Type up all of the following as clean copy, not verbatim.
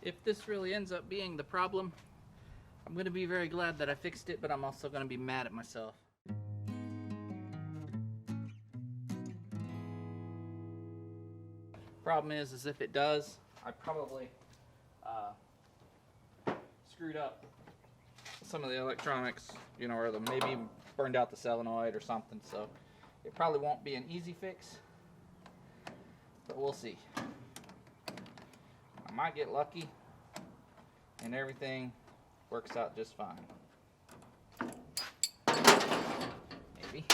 if this really ends up being the problem, I'm going to be very glad that I fixed it, but I'm also going to be mad at myself. Problem is if it does, I probably screwed up some of the electronics, you know, or maybe burned out the solenoid or something, so it probably won't be an easy fix, but we'll see. I might get lucky and everything works out just fine. Maybe.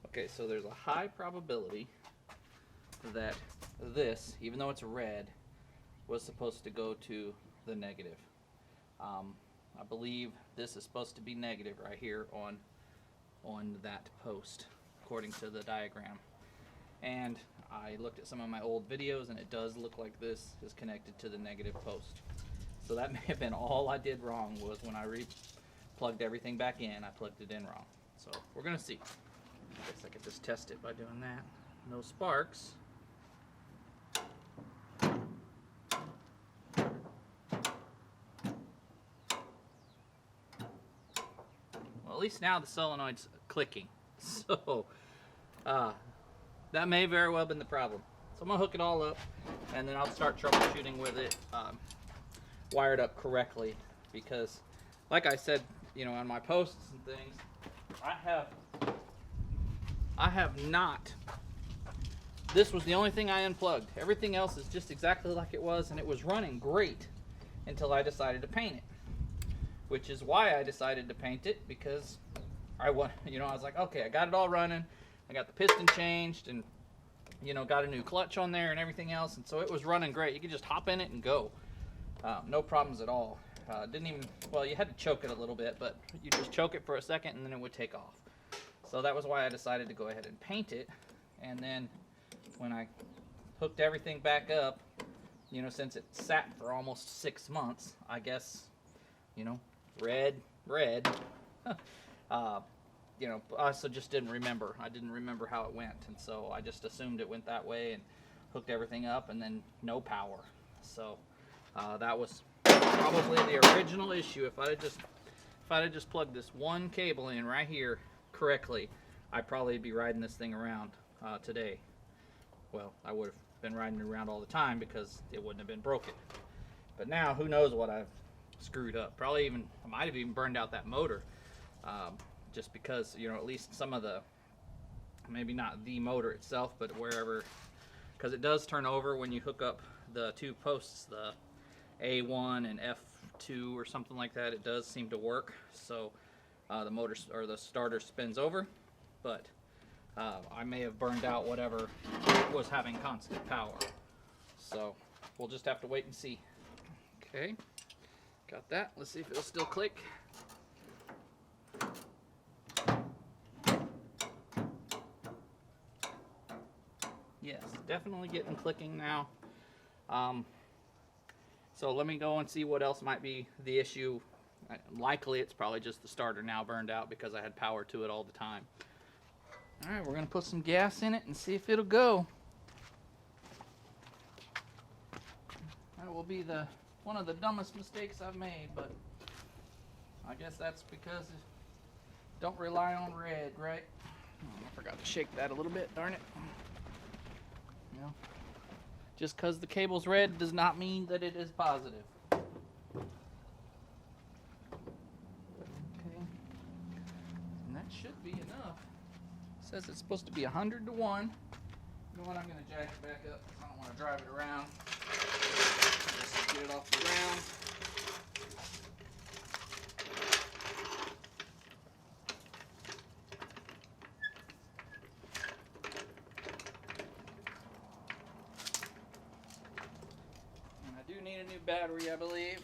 Okay, so there's a high probability that this, even though it's red, was supposed to go to the negative. I believe this is supposed to be negative right here on that post, according to the diagram. And I looked at some of my old videos, and it does look like this is connected to the negative post. So that may have been all I did wrong, was when I plugged everything back in, I plugged it in wrong. So we're gonna see. I guess I could just test it by doing that. No sparks. Well, at least now the solenoid's clicking. So that may very well have been the problem. So I'm gonna hook it all up, and then I'll start troubleshooting with it wired up correctly, because like I said, you know, on my posts and things, I have not. This was the only thing I unplugged. Everything else is just exactly like it was, and it was running great until I decided to paint it. Which is why I decided to paint it, because I was like, okay, I got it all running. I got the piston changed, and you know, got a new clutch on there and everything else, and so it was running great. You could just hop in it and go. No problems at all. Didn't even, well, you had to choke it a little bit, but you just choke it for a second and then it would take off. So that was why I decided to go ahead and paint it. And then when I hooked everything back up, you know, since it sat for almost 6 months, I guess, you know, red, you know, I also just didn't remember. I didn't remember how it went, and so I just assumed it went that way and hooked everything up, and then no power. So that was probably the original issue. If I'd have just plugged this one cable in right here correctly, I'd probably be riding this thing around today. Well, I would have been riding it around all the time because it wouldn't have been broken. But now, who knows what I've screwed up? Probably even, I might have even burned out that motor, just because, you know, at least some of the, maybe not the motor itself, but wherever, because it does turn over when you hook up the two posts, the A1 and F2 or something like that. It does seem to work, so the motor or the starter spins over, but I may have burned out whatever was having constant power. So we'll just have to wait and see. Okay, got that. Let's see if it'll still click. Yes, definitely getting clicking now. So let me go and see what else might be the issue. Likely it's probably just the starter now burned out because I had power to it all the time. All right, we're gonna put some gas in it and see if it'll go. That will be one of the dumbest mistakes I've made, but I guess that's because don't rely on red, right? Oh, I forgot to shake that a little bit, darn it. You know, just because the cable's red does not mean that it is positive. Okay. And that should be enough. It says it's supposed to be 100 to 1. You know what, I'm going to jack it back up because I don't want to drive it around. Just get it off the ground. Need a new battery, I believe.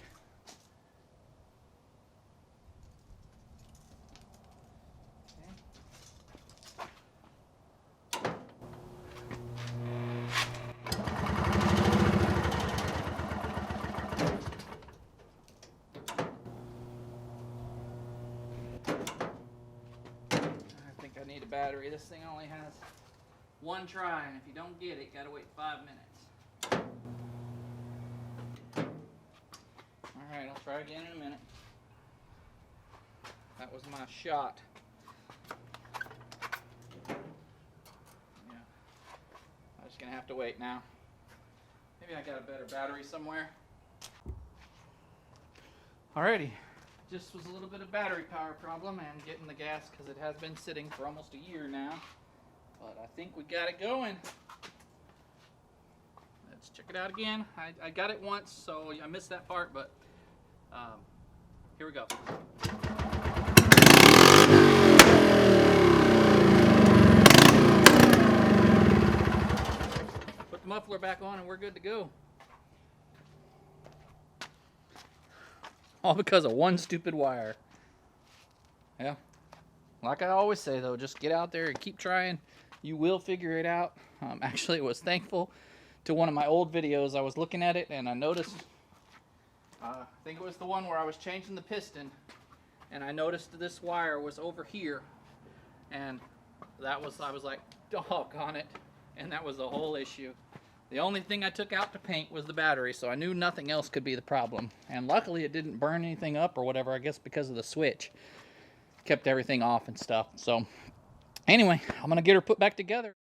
need a battery. This thing only has one try, and if you don't get it, you gotta wait 5 minutes. Alright, I'll try again in a minute. That was my shot. Yeah. I'm just gonna have to wait now. Maybe I got a better battery somewhere. Alrighty. Just was a little bit of battery power problem and getting the gas because it has been sitting for almost a year now. But I think we got it going. Let's check it out again. I got it once, so I missed that part, but here we go. Put the muffler back on and we're good to go. All because of one stupid wire. Yeah. Like I always say though, just get out there and keep trying. You will figure it out. Actually, I was thankful to one of my old videos. I was looking at it and I noticed, I think it was the one where I was changing the piston, and I noticed this wire was over here, and I was like, doggone it, and that was the whole issue. The only thing I took out to paint was the battery, so I knew nothing else could be the problem. And luckily it didn't burn anything up or whatever, I guess because of the switch. Kept everything off and stuff. So anyway, I'm going to get her put back together.